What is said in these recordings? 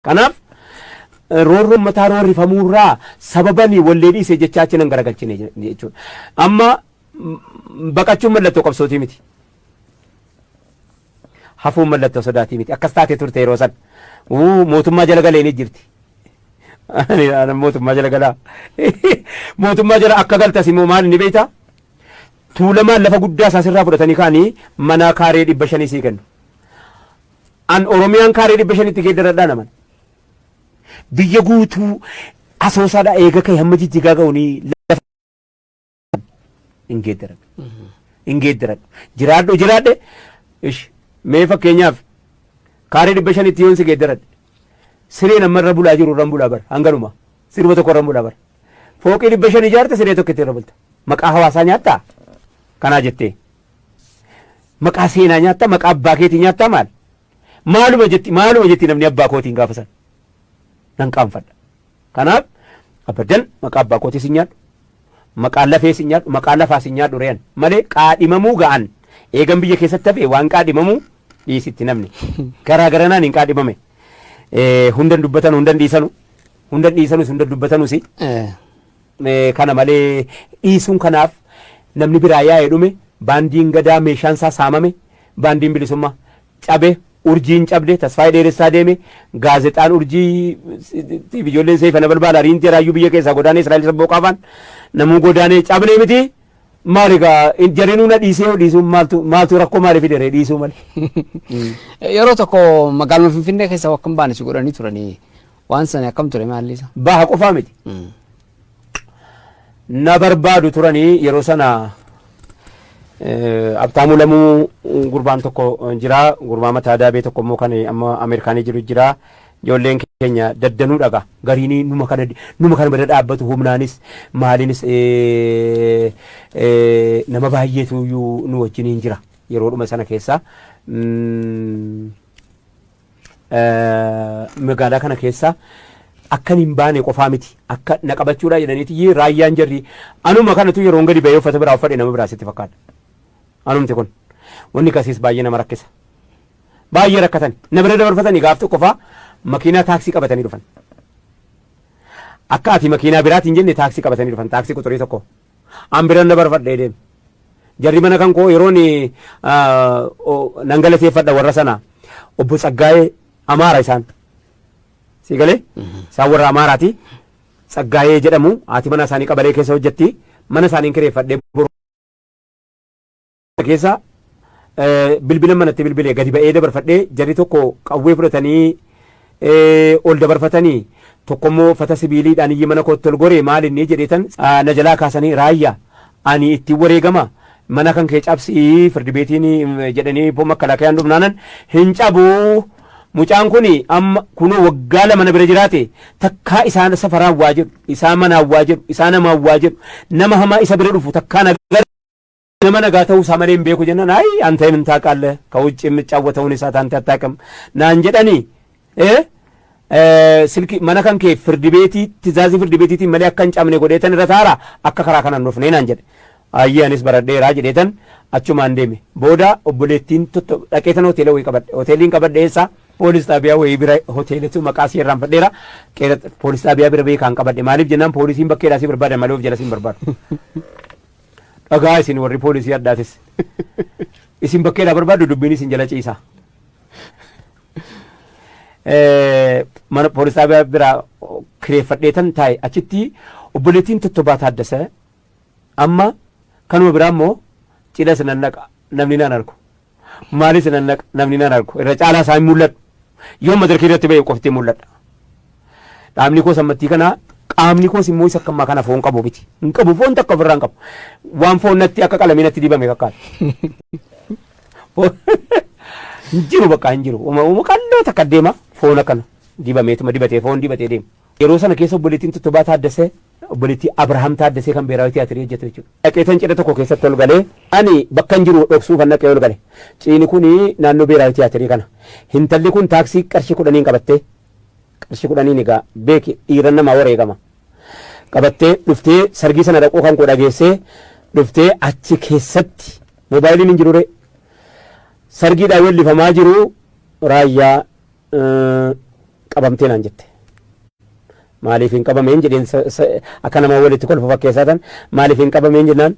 Kanaaf roorroon mataa roorrifamuurraa sababanii wallee dhiisee jechaachi nan garagalchine jechuudha. Amma baqachuun mallattoo qabsootii miti. Hafuun mallattoo sodaatii miti. Akkas taatee turte yeroo san mootummaa jala galee ni jirti. Mootummaa jala galaa. Mootummaa jala akka galtas immoo maal ni beektaa? Tuulamaan lafa guddaa isaa sirraa fudhatanii kaanii mana kaaree 500 sii kennu. An Oromiyaan kaaree 500tti geeddaradhaa naman. Biyya guutuu asoosaadhaa eega ka'e hamma jijjigaa ga'uunii lafa hin geeddaran. Hin geeddaran. Jiraadhe mee fakkeenyaaf kaaree 500tti yoon si geeddaradhe sireen ammarra bulaa jiru irraan bulaa bara hanganuma sirba tokko irraan bulaa bara fooqii 500 ijaarte siree tokko itti irra bulta maqaa hawaasaa nyaattaa kanaa jettee maqaa seenaa nyaattaa maqaa abbaa keetii nyaattaa maaluma jetti namni abbaa kootiin gaafa san nan qaanfadha. Kanaaf abadan maqaa abbaa kootii sin nyaadhu maqaa lafee sin nyaadhu maqaa lafaa sin nyaadhu re'an malee qaadhimamuu ga'an eegan biyya keessatti hafe waan qaadhimamuu dhiisitti namni garaa garanaan hin qaadhimame. Hundan dubbatan hundan dhiisanu hundan dhiisanus hundan dubbatanus kana malee dhiisuun kanaaf namni biraa yaa'ee dhume baandiin gadaa meeshaan isaa saamame baandiin bilisummaa cabe urjiin cabde tasfaayee dheeressaa deeme gaazexaan urjii ijoolleen seefana balbaala riinti raayyuu biyya keessaa godaanee Israa'el sabboo qaafaan namuu godaanee cabnee miti maaligaa jarinuu na dhiisuun maaltu rakkoo maaliif fidere dhiisuu malee. Yeroo tokko magaaluma Finfinnee keessa akkam baane si godhanii turanii waan sana akkam ture maalli isa? Baha qofaa miti. Na barbaadu turanii yeroo sana Abtaamuu Lamuu gurbaan tokko jira gurbaa mataa daabee tokko immoo kan amma Ameerikaanii jiru jira. Ijoolleen keenya daddanuu dhaga gariinii numa kana bada dhaabbatu humnaanis maaliinis nama baay'eetu nu wajjiniin jira yeroo dhuma sana keessa magaalaa kana keessa akkan hin baane qofaa miti akka na qabachuudha jedhaniiti raayyaan jarri anuma kanatu yeroo gadi ba'ee uffata biraa uffadhe nama biraa sitti fakkaata anumti kun wanni kasiis baay'ee nama rakkisa baay'ee rakkatan na bira dabarfatanii gaaf tokko qofaa makiinaa taaksii qabatanii dhufan akka ati makiinaa biraatiin jenne taaksii qabatanii dhufan taaksii quxurii tokko an biran dabarfadhee deeme jarri mana kan koo yeroon nan galateeffadha warra sana obbo Tsaggaayee Amaara isaan si galee isaan warra Amaaraati Tsaggaayee jedhamu ati mana isaanii qabalee keessa hojjetti mana isaanii kireeffadhee keessa bilbila manatti bilbilee gadi ba'ee dabarfadhee jarri tokko qawwee fudhatanii ol dabarfatanii tokkommoo fata sibiiliidhaan iyyi mana kootti ol goree maal inni jedheetan na jalaa kaasanii raayyaa ani itti wareegama mana kan kee cabsii firdi beetiin jedhanii makkalakayaan dhufnaanan hin cabuu mucaan kun amma kunoo waggaa lama na bira jiraate takkaa isaan safaraan waa jedhu isaan manaan waa jedhu isaan namaan waa jedhu nama hamaa isa bira dhufu takkaa nama nagaa ta'uu isaa malee hin beeku jennaan ayi anta ምን ታውቃለህ ከውጭ የምጫወተውን እሳት አንተ አታውቅም ናን ጀደኒ ስልክ mana kan kee firdi beetii tizaazii firdi beetiitiin malee akka hin cabne godheetan irra taara akka karaa kanaan dhufnee naan jedhe ayyaanis baradheeraa jedheetan achumaan deeme booda obboleettiin dhaqeetan hoteela wayii qabadhe hoteeliin qabadhe eessa poolis xaabiyaa wayii bira hoteelitu maqaa si irraan fadheera poolis xaabiyaa bira beekaan qabadhe maaliif jennaan poolisiin bakkeedhaa si barbaadan malee of jala si hin barbaadu dhagaa isin warri poolisii addaatis isin bakkeedhaa barbaadu dubbiin isin jala ciisa mana poolis xaabiyaa bira kireeffadheetan taa'e achitti obboleettiin Tottobaa Taaddasee amma kanuma biraa immoo cidhas nan naqa namni naan argu maalis nan naqa namni naan argu irra caalaa isaa hin mul'adhu yoo madarkii irratti ba'e qofti mul'adha dhaabni koo sammattii kana qaamni koos immoo isa akkamaa kana foon qabu miti hin qabu foon takka ofirraa hin qabu waan foon natti akka qalamii natti dibame fakkaata hin jiru bakka hin jiru uuma qalloo takka deema foon akkana dibameetuma dibatee foon dibatee deema yeroo sana keessa obboleettiin Tottobaa Taaddasee obboleettii Abrahaam Taaddasee kan beeraawi tiyaaterii hojjetu jechuudha. Dhaqeetan cidha tokko keessatti ol galee ani bakka hin jiru dhoksuu kan dhaqee ol gale ciini kun naannoo beeraawi tiyaaterii kana hintalli kun taaksii qarshii 10 qabattee qarshii 10 egaa beeki dhiiran namaa wareegama qabattee dhuftee sargii sana dhaquu kan koo dhageessee dhuftee achi keessatti moobaayiliin hin jirure sargiidhaan wellifamaa jiru raayyaa qabamtee naan jette. Maaliif hin qabameen jedheen akka nama walitti kolfa fakkeessatan maaliif hin qabameen jennaan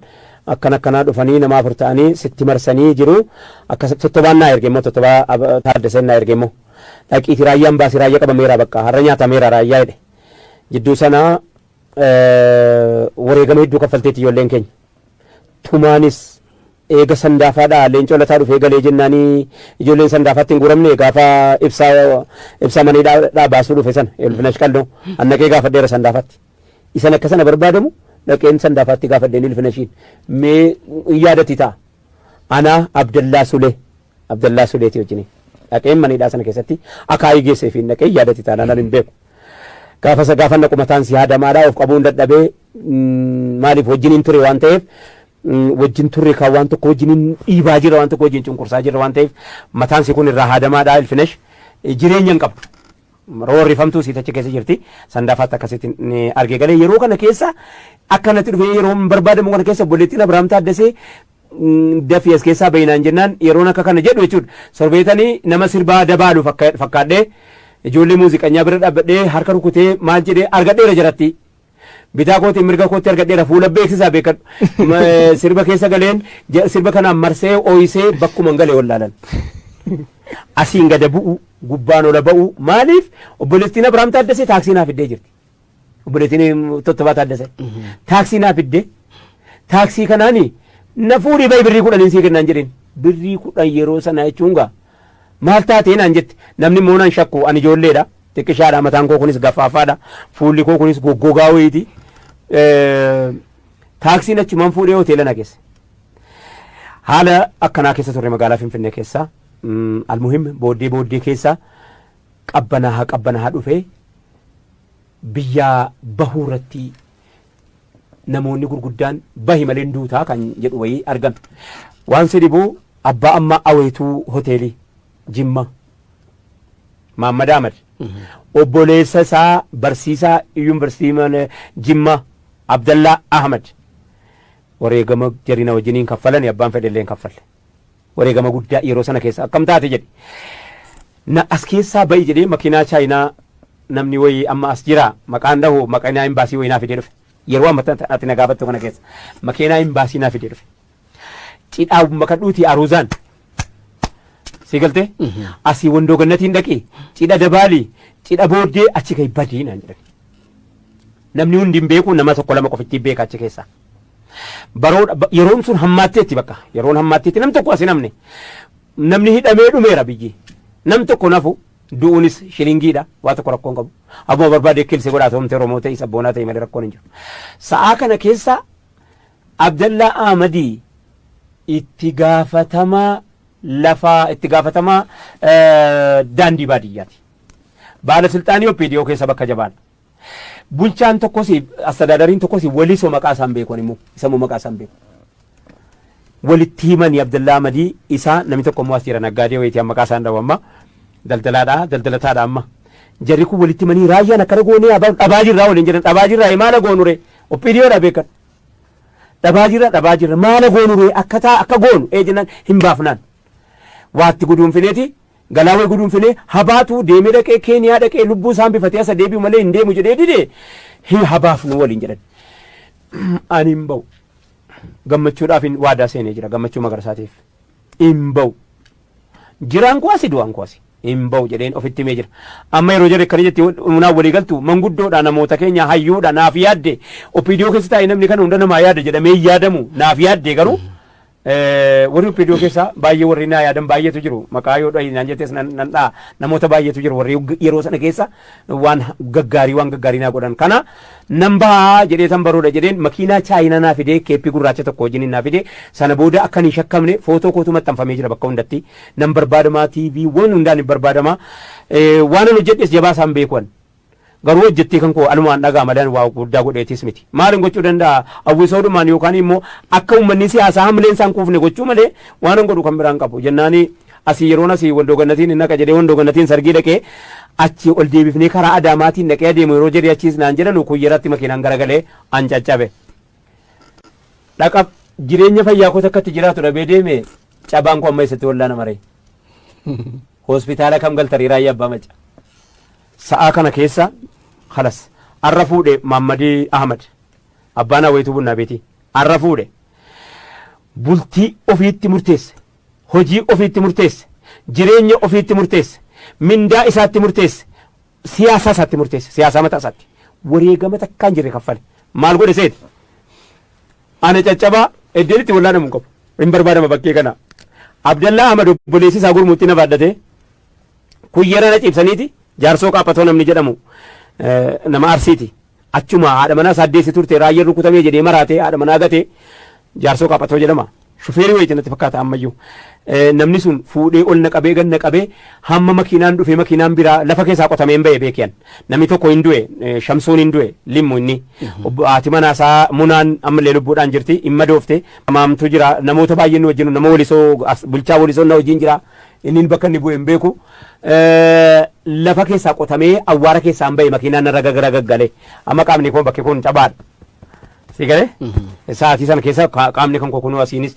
akkanaa dhufanii nama afur ta'anii sitti marsanii jiru akka tottobaan naa erge immoo tottobaa taaddaseen naa erge immoo dhaqiiti raayyaan baasi raayyaa qabameera bakka har'a nyaatameera raayyaa jedhe jidduu sanaa wareegama hedduu kaffalteetti ijoolleen keenya tumaanis eega sandaafaadhaa leencoo lataa dhufee galee jennaanii ijoolleen sandaafaatti hin guuramne gaafa ibsaa maniidhaa baasuu dhufe sana Ilfinash Qaldoo annaqee gaafadheera sandaafaatti isan akka sana barbaadamu dhaqeen sandaafaatti gaafadheen Ilfinashiin mee yaadatti ta'a anaa Abdallaa Suleeti wajjin dhaqeen maniidhaa sana keessatti akaayii geessee fi dhaqee yaadatti ta'a nanan hin beeku gaafa naqu mataan si haadamaadhaa of qabuun dadhabee maaliif wajjin hin ture waan ta'eef wajjin turre kan waan tokko wajjin dhiibaa jira waan tokko wajjin cunqursaa jira waan ta'eef mataan si kun irraa haadamaadhaa Ilfinash jireenya hin qabdu. Roorrifamtuu siitachi keessa jirti sandaafaatti akkasitti argee galee yeroo kana keessa akkanatti dhufee yeroo barbaadamu kana keessa obboleettiin Abrahaam Taaddasee dafii as keessaa bayinaan jennaan yeroon akka kana jedhu jechuudha. Sorbeetanii nama sirbaa dabaalu fakkaadhee ijoollee muuziqanyaa bira dhaabbadhee harka rukutee maal jedhee argadheera jiratti. Bitaa kootiin mirga kootti argadheera fuula beeksisaa beekadhu. Sirba keessa galeen sirba kanaan marsee ooyisee bakkuma galee wallaalan. Asiin gada bu'u gubbaan ola ba'u maaliif obboleettiin Abrahaam Taaddasee taaksii naaf fiddee jirti. Obboleettiin Tottobaa Taaddasee taaksii naaf fiddee taaksii kanaani na fuudhii bayi birrii 10 sii kennaan jedheen birrii 10 yeroo sana jechuun gaa maal taatee naan jette namni immoo naan shakku ani ijoolleedha xiqqishaadha mataan koo kunis gaffaafaadha fuulli koo kunis goggogaa wayiiti taaksiin achumaan fuudhee hoteela na geesse haala akkanaa keessa turre magaalaa Finfinnee keessaa almuhim booddee keessa qabbanaa dhufee biyya bahuu irratti namoonni gurguddaan bahi malee duutaa kan jedhu wayii argame waan sidibuu abbaa amma aweetuu hoteelii Jimma Maammad Ahmad obboleessa isaa barsiisaa yuunivarsiitii Jimma Abdallaa Ahmad wareegama jarina wajjiniin kaffalan abbaan fedhellee kaffalle wareegama guddaa yeroo sana keessa akkam taate jedhe na as keessaa bahi jedhee makiinaa chaayinaa namni wayii amma as jira maqaan dhahu makiinaa imbaasii wayii naa fidee dhufe yeroo amma ati na gaafattu kana keessa makiinaa imbaasii naa fidee dhufe cidhaa makadhuutii aruuzaan si galtee asii wandoo gannatiin dhaqee cidha dabaalii cidha booddee achi gadi badii naan jedhan namni hundi hin beeku nama tokko lama qofitti beeka achi keessaa yeroon sun hammaatteetti bakka yeroon hammaatteetti nam tokko asi namni hidhamee dhumeera biyyi nam tokko nafu du'uunis shilingiidha waa tokko rakkoon qabu abbuma barbaade kilse godhaa ta'umte Oromoo ta'e sabboonaa ta'e malee rakkoon hin jiru sa'aa kana keessa Abdallaa Ahmadii itti gaafatamaa lafaa itti gaafatamaa daandii baadiyyaati baala silxaanii OPDO keessa bakka jabaadha bulchaan tokkos astadaadariin tokkos walisoo maqaa isaan beekon immoo isa maqaa isaan beeku walitti himanii Abdallaa Ahmadii isaa namni tokko immoo as jira naggaadee wayitii maqaa isaan dhabu amma daldalataadha amma jarri kun walitti himanii raayyaan akkana goonee dhabaa jirraa waliin jedhan dhabaa jirraa maala goonure OPDOdha beekan dhabaa jirra maala goonure akka goonu jennaan hin baafnaan waatti guduunfineeti galaawee guduunfinee habaatu deemee dhaqee Keeniyaa dhaqee lubbuu isaan bifatee asa deebi'u malee hin deemu jedhee dide hin habaafnu waliin jedhan ani hin ba'u gammachuudhaaf waadaa seenee jira gammachuu magarsaatiif hin ba'u jiraan kuwaasi du'aan kuwaasi hin ba'u jedheen ofitti himee jira amma yeroo jarri akkana jetti munaa walii galtu manguddoodha namoota keenya hayyuudha naaf yaadde OPDO keessa taa'e namni kana hunda namaa yaadde jedhamee yaadamu naaf yaadde garuu warri OPDO keessa baay'ee warri naa yaadan baay'eetu jiru maqaa yoo dhahinaan jettees nan dhaa namoota baay'eetu jiru warri yeroo sana keessa waan gaggaarii naa godhan kana nan bahaa jedhee tan baroodha jedheen makiinaa chaayinaa naa fidee keeppii gurraacha tokko wajjin naa fidee sana booda akka hin shakkamne footoo kootu maxxanfamee jira bakka hundatti nan barbaadamaa TV waan hundaan hin barbaadamaa waan an hojjedhes jabaa isaan beekuan garuu hojjettee kan koo alumaan dhagaa malaan waa guddaa godheetis miti maalin gochuu danda'a awwisoodhumaan yookaan immoo akka uummanni siyaasaa hamleen isaan kuufne gochuu malee waan an godhu kan biraan qabu jennaani asii yeroon asii waldoo gannatiin hin naqa jedhee waldoo gannatiin sargii dhaqee achi ol deebifnee karaa Adaamaatiin dhaqee adeemu yeroo jedhee achiis naan jedhanu kuyyeratti makiinaan garagalee an caccabe dhaqa jireenya fayyaa koo takkatti jiraatu dhabee deeme cabaan koo amma isatti wallaana maree hospitaala kam galtarii raayyaa abbaa maca sa'aa kana keessa halas arra fuudhe Maammadii Ahmad abbaan Awweetuu Bunnaa Beetii arra fuudhe bultii ofiitti murteesse hojii ofiitti murteesse jireenya ofiitti murteesse mindaa isaatti murteesse siyaasa isaatti murteesse siyaasa mataa isaatti wareegama takkaan jirre kaffale maal godhe seeti ana caccabaa eddeenitti wallaana mun qabu hin barbaadama bakkee kana Abdallaa Ahmad obboleessi isaa gurmuutti na baadhate kuyyara na cibsaniiti jaarsoo qaaphatoo namni jedhamu nama Arsiiti achuma haadha manaa saddeessi turte raayyaan rukutamee jedhee maraatee haadha manaa gatee jaarsoo qaaphatoo jedhama shufeerii wayitii natti fakkaata ammayyuu namni sun fuudhee ol na qabee ganna qabee hamma makiinaan dhufee makiinaan biraa lafa keessaa qotamee hin ba'e beekiyan namni tokko hin du'e Shamsuun hin du'e limmu inni haati manaasaa Munaan ammallee lubbuudhaan jirti hin madoofte maamtu jira namoota baay'een wajjin nama Wolisoo bulchaa Wolisoo na wajjin jira inni bakka inni bu'e hin beeku lafa keessaa qotamee awwaara keessaa hin ba'e makiinaan narra gaggale amma qaamni kun bakki kun cabaadha. Sigale sa'aatii sana keessa qaamni kan kokunuu asiinis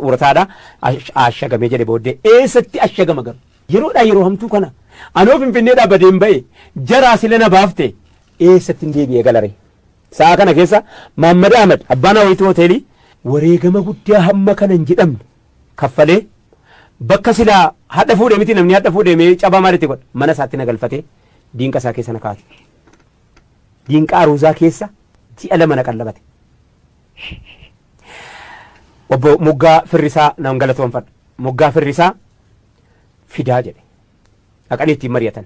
urataadha ashagamee jedhe booddee eessatti ashagama garu yeroodhaa yeroo hamtuu kana anoo Finfinnee dhaabbatee hin ba'e jaraa sila na baafte eessatti hin deebi'ee galare sa'a kana keessa Maammad Ahmad abbaan Awweetuu hoteelii wareegama guddaa hamma kana hin jedhamne kaffalee bakka silaa hadha fuudhee miti namni hadha fuudhee mee cabaa maalitti godha mana isaatti na galfatee diinqa isaa keessa na kaa'ate diinqa aruuzaa keessa ji'a lama na qallabate. Obbo Moggaa Firrisaa nan galatoonfadha Moggaa Firrisaa fidaa jedhe dhaqanii ittiin mari'atan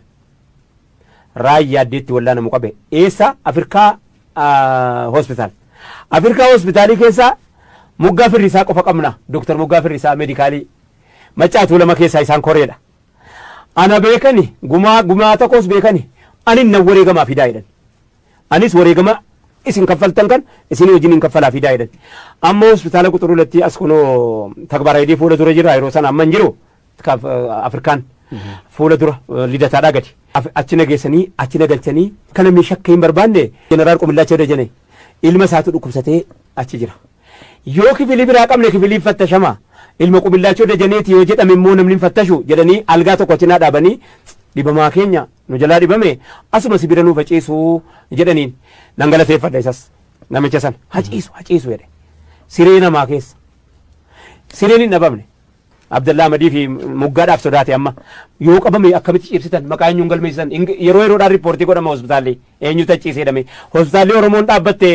raayyaa addeetti wallaana muqabe eessa Afrikaa hospitaalii keessa Moggaa Firrisaa qofa qabna Dr. Moggaa Firrisaa meedikaalii macaatuu lama keessaa isaan koreedha ana beekani gumaa tokkos beekani anin nan wareegamaa fidaa jedhan anis wareegama isin kaffaltan kan isin wajjin kaffalaa fidaa jedhan amma hospitaala quxuruulatti as kunoo takbaraayidii fuula dura jira yeroo sana amma hin jiru Afrikaan fuula dura lidataadhaa gadi achi nageessanii achi nagalchanii kana mee shakka hin barbaanne jeneraal Qumillaachoo Dajanee ilma isaatu dhukkubsatee achi jira yoo kifilii biraa qabne kifilii fattashamaa ilma Qumillaachoo Dajaneeti yoo jedhame immoo namni fattashu jedhanii algaa tokko cinaa dhaabanii dhibamaa keenya nu jalaa dhibame asuma sibira nu faciisuu jedhaniin nan galateeffadha isas namicha san haciisu jedhe siree namaa keessa sireen hin dhabamne Abdallaa Ahmadii fi Moggaadhaaf sodaate amma yoo qabame akkamitti ciibsitan maqaa eenyuun galmeessisan yeroo yeroodhaan riippoortii godhama hospitaalli eenyutu achiisee jedhame hospitaalli Oromoon dhaabbatte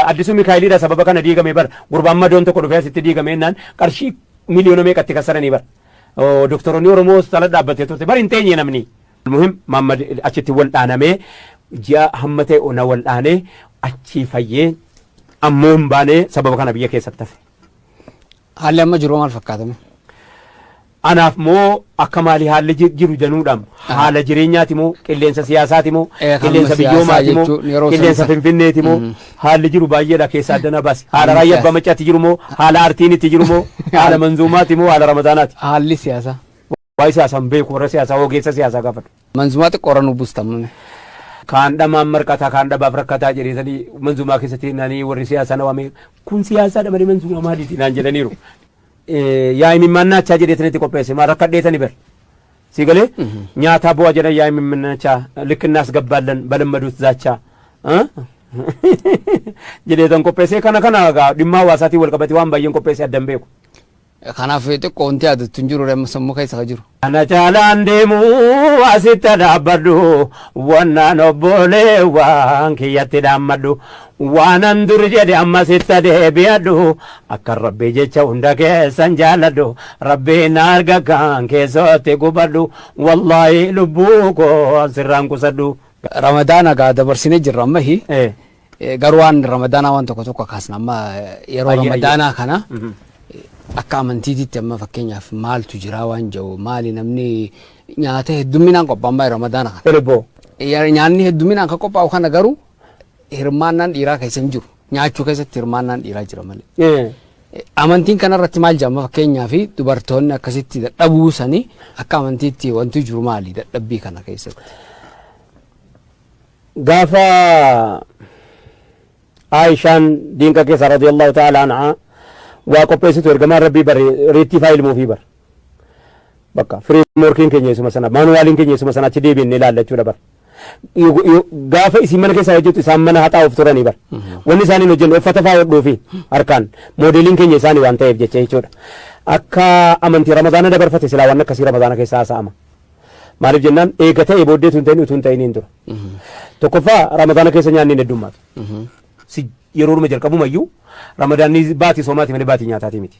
Addisuu Mikaayiliidha sababa kana diigame bar gurbaan madoon tokko dhufee asitti diigame ennaan qarshii miliyoona meeqatti kassaranii bar doktoroonni Oromoo hospitaala dhaabbattee turte bar hin teenye namni. Muhim Maammad achitti wal dhaanamee ji'a hamma ta'e ona wal dhaanee achii fayyee ammoo hin baanee sababa kana biyya keessatti hafe. Haalli amma jiru maal fakkaatame? Anaaf moo akka maalii haalli jiru danuudhaan haala jireenyaati moo qilleensa siyaasaati moo qilleensa biyyoomaati moo qilleensa finfinneeti moo haalli jiru baay'eedha keessaa addana baasi haala raayyaa abbaa maccaatti jiru moo haala artiinitti jiru moo haala manzuumaati moo haala ramadaanaati. Haalli siyaasaa. Waa'ee siyaasaan beeku warra siyaasaa ogeessa siyaasaa gaafadhu. Manzumaa xiqqoorra nu buustamne. Kaan dhamaan marqataa kaan dhabaaf rakkataa jedhanii manzumaa keessatti nanii warri siyaasaa na waamee kun siyaasaa dhabanii manzumaa maaliiti naan jedhaniiru. Yaa imimmaannachaa jedheetanitti qopheesse maal akka dheetani bar si galee nyaataa bu'aa jedhan yaa imimmaannachaa likkinnaas gabbaallan balammaduut zaachaa jedheetan qopheesse kana dhimma hawaasaatiin wal qabate waan baay'een qopheesse addan beeku. Kanaaf xiqqoo wanti yaadattu hin jiru sammuu keessa jiru. Ana caalaan deemu asitti dhaabbadhu wannaan obbolee waan kiyyatti dhaammadhu waanan dur jedhe amma sitta deebi'adhu akka rabbii jecha hunda keessan jaaladhu rabbiin arga kan keessatti gubadhu wallaahi lubbuu koo sirraan qusadhu. Ramadaana gaa dabarsinee jirra amma garuu waan ramadaanaa waan tokko kaasna amma yeroo ramadaanaa kana. Akka amantiititti amma fakkeenyaaf maaltu jira waan jiru maali namni nyaata hedduminaan qophaa'aa ramadaana kana. Nyaanni hedduminaan kan qophaa'u kana garuu hirmaannaan dhiiraa keessa hin jiru nyaachuu keessatti hirmaannaan dhiiraa jira malee. Amantiin kanarratti maal jedhama fakkeenyaaf dubartoonni akkasitti dadhabuu sanii akka amantiitti wanti jiru maali dadhabbii kana keessatti. Gaafa Aishaan diinqa keessa radiyallahu ta'ala anhaa waa qopheessitu ergamaan rabbii bare reettii faayilmuu fi bara bakka firiimorkiin keenya isuma sana maanuwaaliin keenya isuma sana achi deebiin ilaalla jechuudha bara gaafa isin mana keessa hojjetu isaan mana haxaa of turanii bar wanni isaanii hojjennu uffata fa'aa hodhuu fi harkaan moodeliin keenya isaanii waan ta'eef jecha jechuudha akka amantii ramadaana dabarfate silaa waan akkasii ramadaana keessa haasa'ama maaliif jennaan eega ta'e booddee tun ta'in utuun ta'iniin dura tokkoffaa ramadaana keessa nyaanni hin heddummaatu si yeroodhuma jalqabumayyuu ramadaanni baatii soomaati malee baatii nyaataati miti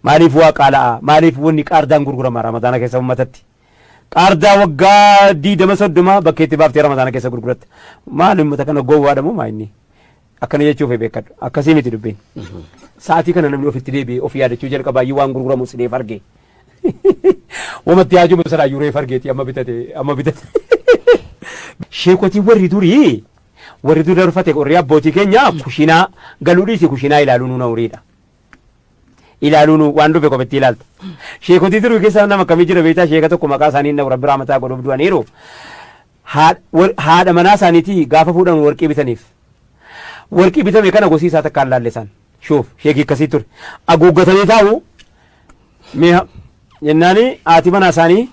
maaliif waa qaala'aa maaliif wanni qaardaan gurgurama ramadaana keessa ummatatti qaardaa waggaa 20-30 bakkeetti baaftee ramadaana keessa gurguratte maal ummata kana gowwaadhamu maa inni akkana jechuuf beekadhu akkasii miti dubbiin sa'aatii kana namni ofitti deebi'ee of yaadachuu jalqabaayyuu waan gurguramu sideef argee wamatti haajuu masaraayyuu reef argeeti amma bitate sheekotii warri durii rufate qorrii abbootii keenya kushinaa galuu dhiisi kushinaa ilaaluu nuuna uriidha ilaaluun waan dhufe kophetti ilaalta sheekotii duruu keessa nama akkamii jira beektaa sheeka tokko maqaa isaanii na rabbi raamataa godhuuf du'aniiru haadha manaa isaaniitii gaafa fuudhan warqii bitaniif warqii bitame kana gosii isaa takkaan laalle isaan shuuf sheekii akkasii ture aguuggatanii taa'u jennaani haati manaa isaanii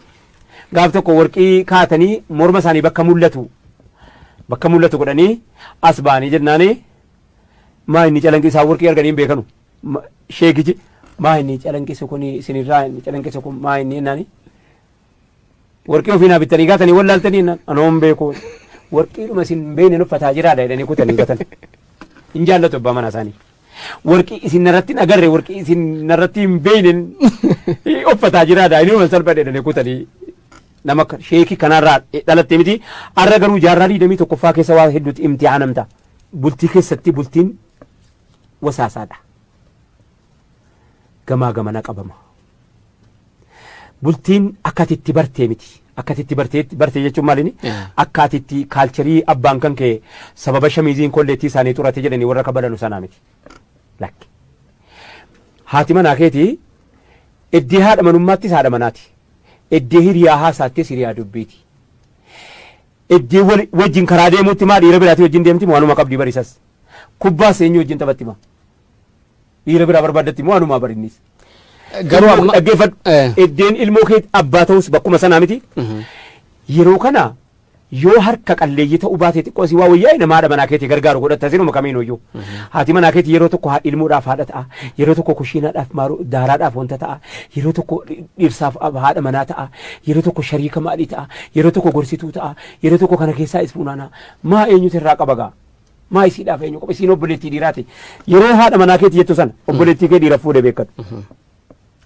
gaaf tokko warqii kaatanii morma isaanii bakka mul'atu godhanii as ba'anii jennaani maa inni calanqisaa warqii arganii hin beekanu sheekichi maa inni calanqisu kun isinirraa inni calanqisu kun maa inni jennaani warqii ofiinaa bittanii gaatanii wallaaltanii anoon beeku warqiidhuma isin beekne uffataa jiraadha jedhanii kutanii gatan hin jaallatu abbaa manaa isaanii warqii isin narratti agarre warqii isin narratti hin beekne uffataa jiraadha inni wal salphaa jedhanii kutanii nama sheekii kanarraa dhalatte miti arra garuu jaarraa 21ffaa keessa waa hedduutti imtihaanamta bultii keessatti bultiin wasaasaadha gamaa gamana qabama bultiin akkatitti bartee miti akkatitti bartee jechuun maalini akkatitti kaalcharii abbaan kan kee sababa shamiiziin kolleettii isaanii xurate jedhanii warra kabalanu sanaa miti lakki haati manaa keetii iddee haadha manummaattis haadha manaati iddee hiriyaa haasaattis hiriyaa dubbiiti iddee wajjin karaa deemuutti maa dhiira biraatii wajjin deemti waanuma qabdii barisas kubbaas eenyu wajjin taphatti maa dhiira biraa barbaaddatti moo waanuma barinnis garuu amma dhaggeeffadhu iddeen ilmoo kee abbaa ta'us bakkuma sanaa miti yeroo kana yoo harka qalleeyyii ta'uu baatee xiqqoo si waa wayyaa nama haadha manaa keetii gargaaru godhatta sinuma kamiin hoyyuu haati manaa keetii yeroo tokko ilmoodhaaf haadha ta'a yeroo tokko kushiinaadhaaf daaraadhaaf wanta ta'a yeroo tokko dhirsaaf haadha manaa ta'a yeroo tokko shariika maalii ta'a yeroo tokko gorsituu ta'a yeroo tokko kana keessaa is fuunaana maa eenyutu irraa qabagaa maa isiidhaaf eenyu qaba isiin obboleettii dhiiraati yeroo haadha manaa keetii jettu sana obboleettii kee dhiira fuudhe beekadhu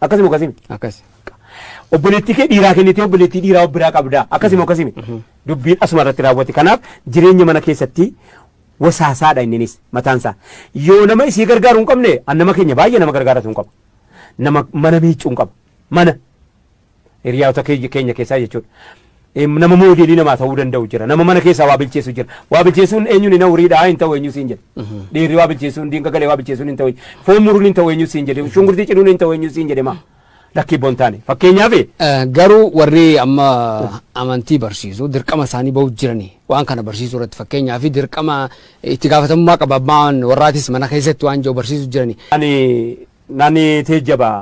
akkasuma akkasimi akkas obboleettii kee dhiiraa kennitee obboleettii dhiiraa of biraa qabdaa akkasuma akkasimi dubbiin asuma irratti raawwate kanaaf jireenya mana keessatti wasaasaadha inninis mataansaa yoo nama isii gargaaruu hin qabne nama keenya baay'ee nama gargaaratu hin qaba nama mana miicuu hin qaba mana hiriyaata keenya keessaa jechuudha nama moodeelii namaa ta'uu danda'u jira nama mana keessaa waa bilcheessu jira waa bilcheessuun eenyuun hin hawriidhaa hin ta'u eenyu siin jedhe dhiirri waa bilcheessuun diinqa galee waa bilcheessuun hin ta'u foon muruun hin ta'u eenyu siin jedhe shungurtii cidhuun hin ta'u eenyu siin jedhe maa lakkii bontaane fakkeenyaaf garuu warri amma amantii barsiisu dirqama isaanii bahu jiranii waan kana barsiisuu irratti fakkeenyaaf dirqama itti gaafatamummaa qaban warraatis mana keessatti waan jiru barsiisuu jiranii. Nani teejjaba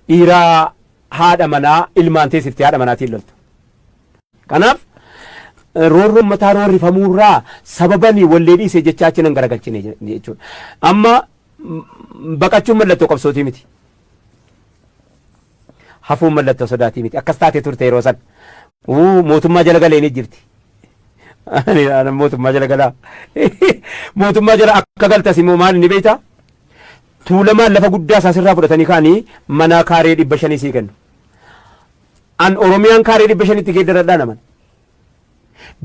dhiiraa haadha manaa ilmaan teessifte haadha manaatiin loltu. Kanaaf roorroon mataa roorrifamuurraa sababanii wallee dhiisee jechaachi nan garagalchine jechuudha. Amma baqachuun mallattoo qabsootii miti. Hafuun mallattoo sodaatii miti. Akkas taatee turte yeroo san. Mootummaa jala galee ni jirti. Mootummaa jala galaa. Mootummaa jala akka galtas immoo maal ni beektaa? Tuulamaan lafa guddaa isaa sirraa fudhatanii kaanii mana kaaree 500 sii kennu. An Oromiyaan kaaree 500 geeddaradhaa naman.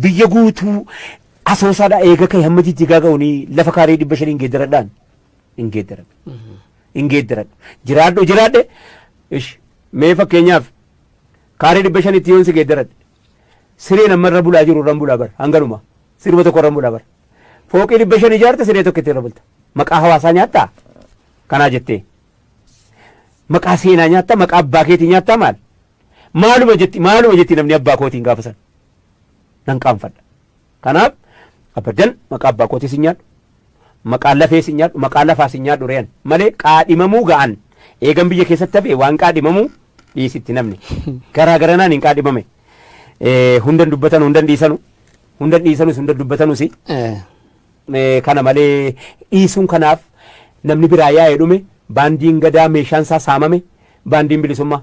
Biyya guutuu asoosaadhaa eega ka'e hamma jijjigaa ga'uunii lafa kaaree 500 geeddaradhaan hin geeddaradhu. Hin geeddaradhu. Jiraadhe mee fakkeenyaaf kaaree 500 yoon si geeddaradhe sireen ammarra bulaa jiru irraan bulaa bara hanganuma sirba tokko irraan bulaa bara fooqii 500 ijaarte siree tokko itti irra bulta maqaa hawaasaa nyaattaa kanaa jettee maqaa seenaa nyaattaa maqaa abbaa keetii nyaattaa maaluma jetti namni abbaa kootiin gaafa san nan qaanfadha kanaaf abadan maqaa abbaa kootii sin nyaadhu maqaa lafee sin nyaadhu maqaa lafaa sin nyaadhu re'an malee qaadhimamuu ga'an eegan biyya keessatti hafe waan qaadhimamuu dhiisitti namni garaa garanaan hin qaadhimame hundan dubbatan hundan dhiisanu hunda dhiisanus hunda dubbatanus kana malee dhiisuun kanaaf namni biraa yaa'ee dhume baandiin gadaa meeshaan isaa saamame baandiin bilisummaa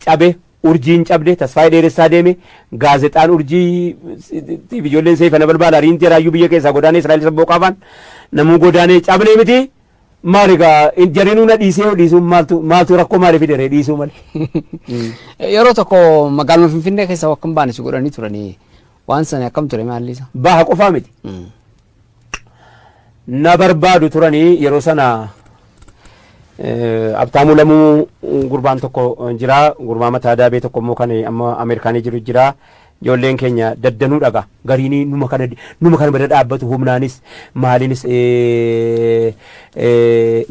cabe urjiin cabde tasfaayee dheeressaa deeme gaazexaan urjii ijoolleen seefa na balbaala riinti raayyuu biyya keessaa godaanee Israa'el sabboo qaafaan namuu godaanee cabnee miti maaligaa jariinuu na dhiisuun maaltu rakkoo maaliif fidere dhiisuu malee. Yeroo tokko magaaluma Finfinnee keessa akkam baane si godhanii turanii waan sana akkam ture maalli isa? Baha qofaa miti. Na barbaadu turanii yeroo sana Abtaamuu Lamuu gurbaan tokko jira gurbaa mataa daabee tokko immoo kan amma Ameerikaanii jiru jira ijoolleen keenya daddanuu dhaga gariinii numa kana bada dhaabbatu humnaanis maaliinis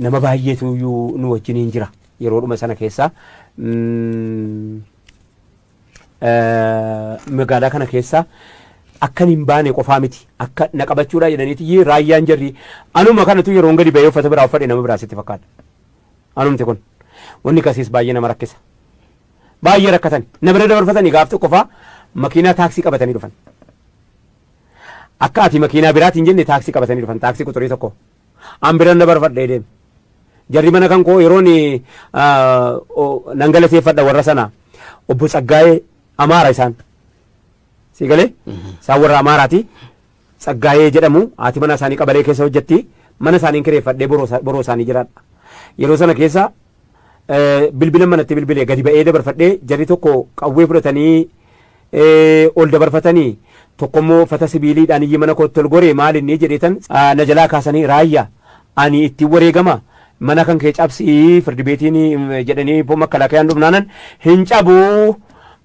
nama baay'eetu nu wajjiniin jira yeroodhuma sana keessa magaalaa kana keessa akkan hin baane qofaa miti akka na qabachuudha jedhaniiti raayyaan jarri anuma kanatu yeroo gadi ba'ee uffata biraa uffadhe nama biraa sitti fakkaata. Anumti kun wanni kasiis baay'ee nama rakkisa baay'ee rakkatan na bira dabarfatanii gaaf tokko faa makiinaa taaksii qabatanii dhufan akka ati makiinaa biraatiin jenne taaksii qabatanii dhufan taaksii quxurii tokko an bira dabarfadhee deeme jarri mana kan koo yeroon nan galateeffadha warra sana obbo Tsaggaayee Amaara isaan si galee isaan warra Amaaraati Tsaggaayee jedhamu ati mana isaanii qabalee keessa hojjetti mana isaanii kireeffadhee boroo isaanii jiraadha. Yeroo sana keessa bilbila manatti bilbilee gadi ba'ee dabarfadhee jarri tokko qawwee fudhatanii ol dabarfatanii tokko immoo uffata sibiiliidhaan iyyi mana kootti ol goree maal inni jedheetan na jalaa kaasanii raayyaa ani ittiin wareegama mana kan kee cabsii firdi beetiin jedhanii makkalakayaan dhumnaanan hin cabuu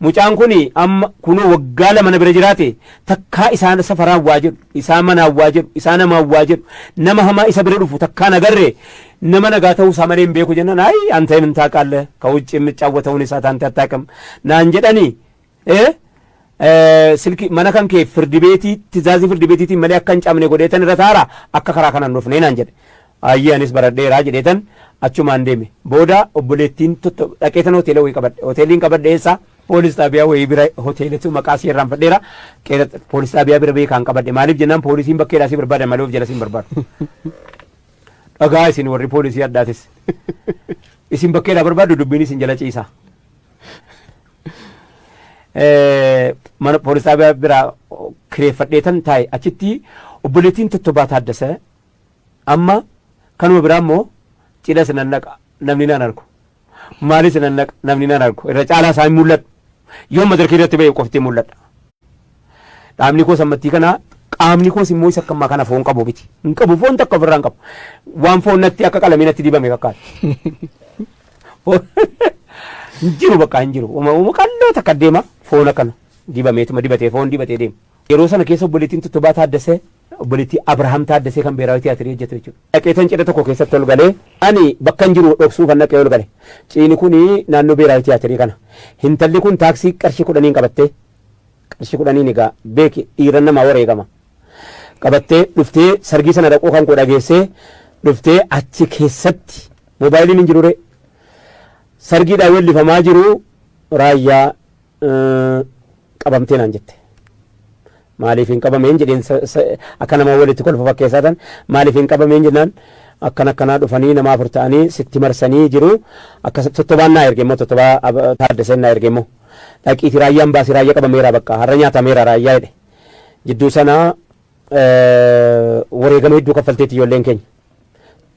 mucaan kun amma kunoo waggaa lama na bira jiraate takkaa isaan safaraa awwaa jedhu isaan mana awwaa jedhu isaan nama awwaa jedhu nama hamaa isa bira dhufu takkaa nagarre nama nagaa ta'uu isaa malee hin beeku jennaan ayi anta hin taaqalle kawucci የሚጫወተውን isaa taante attaaqam naan jedhanii silki mana kan kee firdi beetii tizaazii firdi beetiitiin malee akka hin cabne godheetan irra taara akka karaa kanaan dhufnee naan jedhe ayyee anis baradheeraa jedheetan achumaan deeme booda obboleettiin dhaqeetan hoteela wayii qabadhe hoteeliin qabadhe eessaa poolis xaabiyaa wayii bira hoteelatu maqaa si irraan fadheera poolis xaabiyaa bira beekaan qabadhe maaliif jennaan poolisiin bakkeedhaa si barbaada malee of jala si hin barbaadu dhagaa isin warri poolisii addaatis isin bakkeedhaa barbaadu dubbiin isin jala ciisa mana poolis xaabiyaa bira kireeffadheetan taa'e achitti obboleettiin Tottobaa Taaddasee amma kanuma biraa immoo cidha sinan naqa namni naan argu maalis sinan naqa namni naan argu irra caalaa isaa hin mul'adhu yoo madarkii irratti ba'e qofti mul'adha dhaabni koo sammattii kana qaamni koos immoo isa akkamaa kana foon qabu miti hin qabu foon takka ofirraa hin qabu waan foon natti akka qalamii natti dibame fakkaata hin jiru bakka hin jiru uma qalloo takka deema foon akkana dibameetuma dibatee foon dibatee deema yeroo sana keessa obboleettiin Tottobaa Taaddasee obboleettii Abrahaam Taaddasee kan beeraawi tiyaatirii hojjetu jechuudha. Dhaqeetan cidha tokko keessatti ol galee ani bakka hin jiru dhoksuu kan dhaqee ol gale ciini kun naannoo beeraawi tiyaatirii kana hintalli kun taaksii qarshii 10 qabattee qarshii 10 egaa beeki dhiiran namaa wareegama qabattee dhuftee sargii sana dhaquu kan koo dhageessee dhuftee achi keessatti moobaayiliin hin jirure sargiidhaan wellifamaa jiru raayyaa qabamtee naan jette. Maaliif hin qabameen jedheen akka nama walitti kolfa fakkeessatan maaliif hin qabameen jennaan akkanaa dhufanii nama afur ta'anii sitti marsanii jiru akka Tottobaan naa erge immoo Tottobaa Taaddaseen naa erge immoo dhaqiiti raayyaan baasii raayyaa qabameera bakka har'a nyaatameera raayyaa jedhe jidduu sana wareegama hedduu kaffalteetti ijoolleen keenya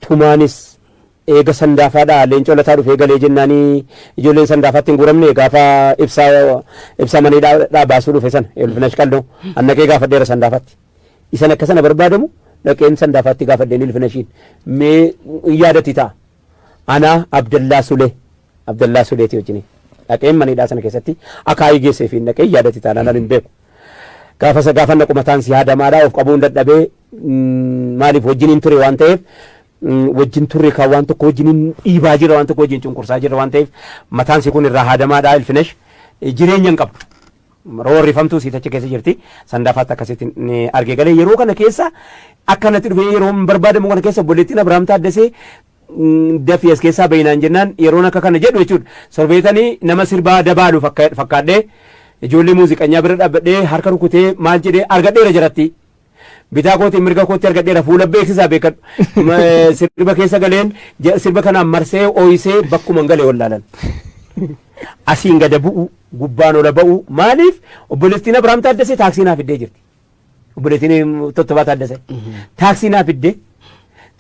tumaanis eega sandaafaadhaa leencoo lataa dhufee galee jennaanii ijoolleen sandaafaatti hin guuramne gaafa ibsaa maneedhaa baasuu dhufe sana Ilfinash Qaldoo annaqee gaafadheera sandaafaatti isan akka sana barbaadamu dhaqeen sandaafaatti gaafadheen Ilfinashiin mee yaadatti ta'a anaa Abdallaa Suleeti wajjin dhaqeen maneedhaa sana keessatti akaayii geessee fi dhaqee yaadatti ta'a naan hin beeku gaafa naqu mataan si haadamaadhaa of qabuun dadhabee maaliif wajjiniin ture waan ta'eef wajjin turre kan waan tokko wajjin dhiibaa jira waan tokko wajjin cunqursaa jira waan ta'eef mataan si kun irraa haadamaadhaa Ilfinash jireenya hin qabdu roorrifamtuu siitachi keessa jirti sandaafaatti akkasitti argee galee yeroo kana keessa akkanatti dhufee yeroo barbaadamu kana keessa obboleettiin Abrahaam Taaddasee dafii as keessaa bayinaan jennaan yeroon akka kana jedhu jechuudha sorbeetanii nama sirbaa dabaalu fakkaadhee ijoollee muuziqanyaa bira dhaabbadhee harka rukutee maal jedhee argadheera jiratti bitaa kootii mirga kootii argadheera fuula beeksisaa beekadhu sirba keessa galeen sirba kanaan marsee ooyisee bakkuma galee wallaalan asiin gada bu'u gubbaan ola ba'u maaliif obboleettiin Abrahaam Taaddasee taaksii naa fiddee jirti obboleettiin Tottobaa Taaddasee taaksii naa fiddee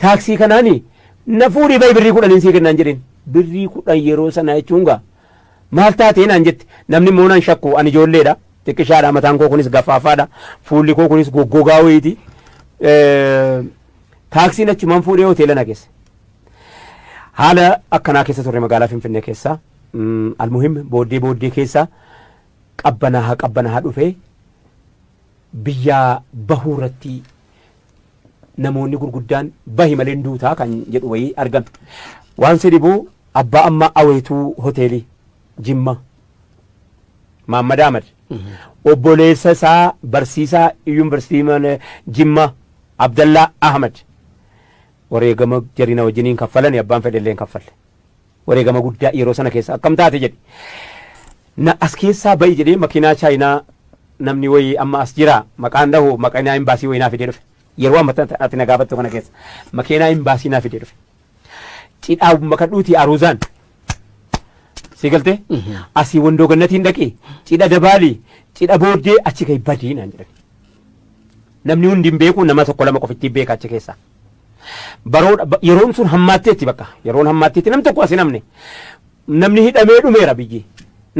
taaksii kanaani na fuudhii bayi birrii 10 sii kennaan jedheen birrii 10 yeroo sana jechuun gaa maal taatee naan jetti namni immoo naan shakku ani ijoolleedha xiqqishaadha mataan koo kunis gaffaafaadha fuulli koo kunis goggogaa wayiiti taaksiin achumaan fuudhee hoteela na geesse haala akkanaa keessa turre magaalaa Finfinnee keessa almuhim booddee keessa qabbanaa dhufee biyya bahuu irratti namoonni gurguddaan bahi malee duutaa kan jedhu wayii argan waan sidibuu abbaa amma aweetuu hoteelii Jimma Mahammad Ahmad obboleessa isaa barsiisaa yuunivarsiitii Jimma Abdallaa Ahmad wareegama jarina wajjiniin kaffalanii abbaan fedhelleen kaffalle wareegama guddaa yeroo sana keessa akkam taate jedhe na as keessaa bayi jedhee makiinaa chaayinaa namni wayii amma as jira maqaan dhahu makiinaa imbaasii wayii naa fidee dhufe yeroo amma ati na gaafattu kana keessa makiinaa imbaasii naa fidee dhufe cidhaa makadhuutii aruuzaan si galte asii wandoo gannatiin dhaqee cidha dabaalii cidha booddee achi gadi badii naan jedhan namni hundi hin beeku nama tokko lama qofitti beeka achi keessa yeroon sun hammaatteetti bakka yeroon hammaatteetti nam tokko asi namni hidhamee dhumeera biyyi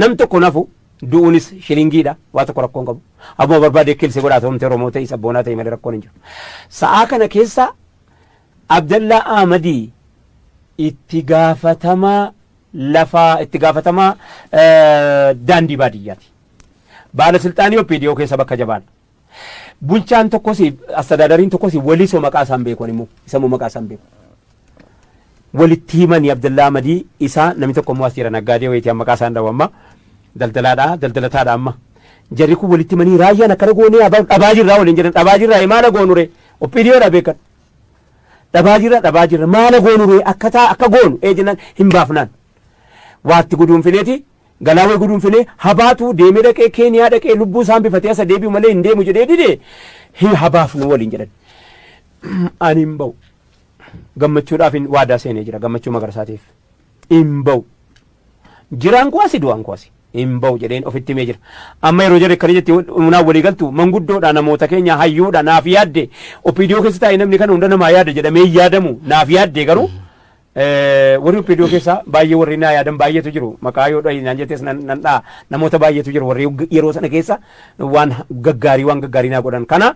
nam tokko nafu du'uunis shilingiidha waa tokko rakkoon qabu abbuma barbaade kilse godhaata homte Oromoo ta'e sabboonaa ta'e malee rakkoon hin jiru sa'aa kana keessa Abdallaa Ahmadii itti gaafatamaa lafaa itti gaafatamaa daandii baadiyyaati baalasilxaanii OPDO keessa bakka jabaadha bulchaan tokkos astadaadariin tokkos walisoo maqaa isaan beekon immoo isamoo maqaa isaan beeku walitti himanii Abdallaa Ahmadii isaa namni tokko immoo as jira naggaadee wayitii maqaa isaan dhawu amma daldalataadha amma jarri kun walitti himanii raayyaan akkana goonee dhabaa jirraa waliin jedhan dhabaa jirraa maala goonure OPDOdha beekan dhabaa jirra maala goonure akka goonu ejinaan hin baafnaan waatti guduunfineeti galaawee guduunfinee habaatu deemee dhaqee Keeniyaa dhaqee lubbuu isaan bifatee asa deebi'u malee hin deemu jedhee dide habaafnu waliin jedhan ani hin ba'u gammachuudhaaf waadaa seenee jira gammachuu magarsaatiif hin ba'u jiraan kuwaasi du'aan kuwaasi hin ba'u jedheen ofitti himee jira amma yeroo jarri akkana jetti naaf walii galtu manguddoodha namoota keenya hayyuudha naaf yaadde OPDO keessa taa'e namni kana hunda namaa yaada jedhamee yaadamu naaf yaadde garuu warri OPDO keessa baay'ee warri naa yaadan baay'eetu jiru maqaa yoo naan jettees nan dhaa namoota baay'eetu jiru warri yeroo sana keessa waan gaggaarii naa godhan kana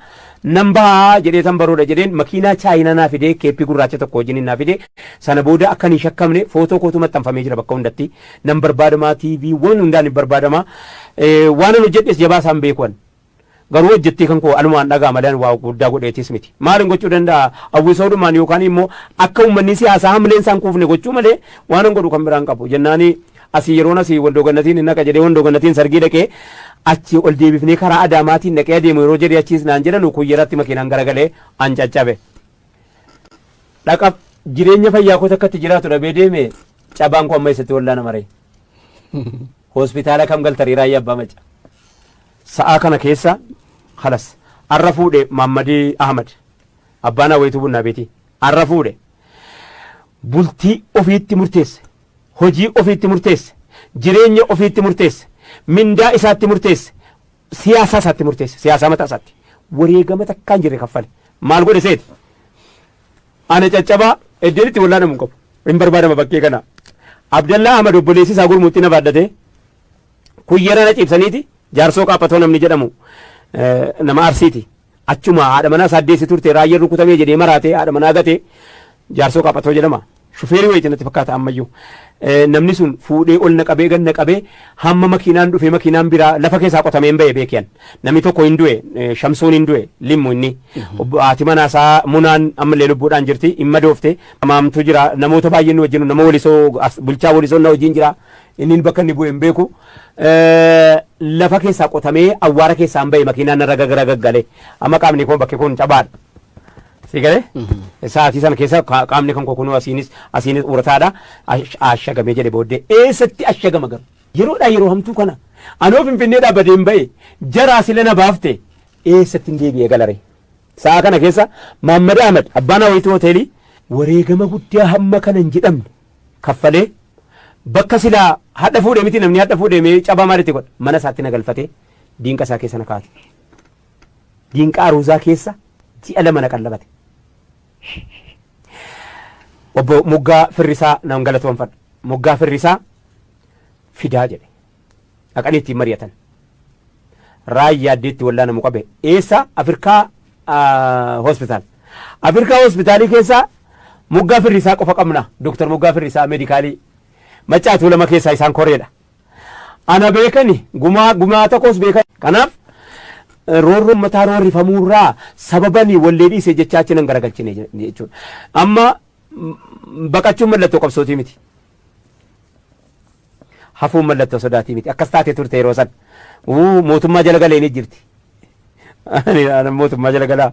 nan bahaa jedhee tan baroodha jedheen makiinaa chaayinaa naa fidee keeppii gurraacha tokko wajjin naa fidee sana booda akka hin shakkamne footoo kootu maxxanfamee jira bakka hundatti nan barbaadamaa TV waan hundaan hin barbaadamaa waan an hojjedhes jabaa isaan beekuan garuu hojjettee kan koo alumaan dhagaa malaan waa guddaa godheetis miti maalin gochuu danda'a awwisoodhumaan yookaan immoo akka uummanni siyaasaa hamleen isaan kuufne gochuu malee waan an godhu kan biraan qabu jennaani asii yeroon asii waldoo gannatiin naqa jedhee waldoo gannatiin sargii dhaqee achi ol deebifnee karaa Adaamaatiin dhaqee adeemu yeroo jedhee achiis naan jedhanu kuyyaratti makiinaan garagalee an caccabe dhaqa jireenya fayyaa koo takkatti jiraatu dhabee deeme cabaan koo amma isatti wallaana maree hospitaala kam galtarii raayyaa abbaa maca sa'aa kana keessa halas arra fuudhe Mahammad Ahmad abbaan aweetuu bunnaa beeti arra fuudhe bultii ofiitti murteesse hojii ofiitti murteesse jireenya ofiitti murteesse mindaa isaatti murteesse siyaasa isaatti murteesse siyaasa mataa isaatti wareegama takkaan jirre kaffale maal godhe seeti ana caccabaa eddeenitti wallaana mun qabu hin barbaadama bakkee kana Abdallaa Ahmad obboleessi isaa gurmuutti na baadhate kuyyara na cibsaniiti jaarsoo qaaphatoo namni jedhamu nama arsiiti achuma haadha manaa saddeessi turte raayyaan rukutamee jedhee maraatee haadha manaa gatee jaarsoo qaaphatoo jedhama shufeerii wayitii natti fakkaata ammayyuu namni sun fuudhee ol naqabee gan naqabee hamma makiinaan dhufee makiinaan biraa lafa keessaa qotamee hin ba'e beekiyan namni tokko hin du'e shamsuun hin du'e limmu inni haati manaasaa munaan ammallee lubbuudhaan jirti hin madoofte maamtu jira namoota baay'een wajjin nama walisoo bulchaa walisoo na wajjin jira inni bakka inni bu'e hin beeku lafa keessaa qotamee awwaara keessaa hin ba'e makiinaan narra gaggale amma qaamni kun bakki kun cabaadha. Sigale sa'aatii sana keessa qaamni kan kokunuu asiinis urataadha ashagamee jedhe booddee eessatti ashagama garu yeroodhaa yeroo hamtuu kana Anoo Finfinnee dhaabbatee hin bahe jaraa sila na baafte eessatti hin deebi'e galaree. Sa'a kana keessa Mahammad Ahmad abbaan Hawaayitii hoteelii wareegama guddaa hamma kana hin jedhamne kaffalee bakka silaa hadha fuudhee miti namni hadha fuudhee cabaa maalitti godha mana isaatti na galfatee diinqa isaa keessa na kaa'ate. Diinqa aruuzaa keessa ji'a lama na qallabate. Obbo Moggaa Firrisaa nan galatoomfadha. Moggaa Firrisaa fidaa jedhe. Dhaqanii ittiin mari'atan. Raayyaa addeetti wallaana mu qabe. Eessa Afrikaa hospitaal. Afrikaa hospitaalii keessa Moggaa Firrisaa qofa qabna. Dooktar Moggaa Firrisaa meedikaalii macaatuu lama keessaa isaan koreedha. Ana beekani gumaa tokkos beekani. Kanaaf roorroon mataa roorrifamuurraa sababanii wallee dhiisee jechaachi nan garagalchine jechuudha. Amma baqachuun mallattoo qabsootii miti. Hafuun mallattoo sodaatii miti. Akkas taatee turte yeroo san mootummaa jala galee ni jirti. Mootummaa jala galaa.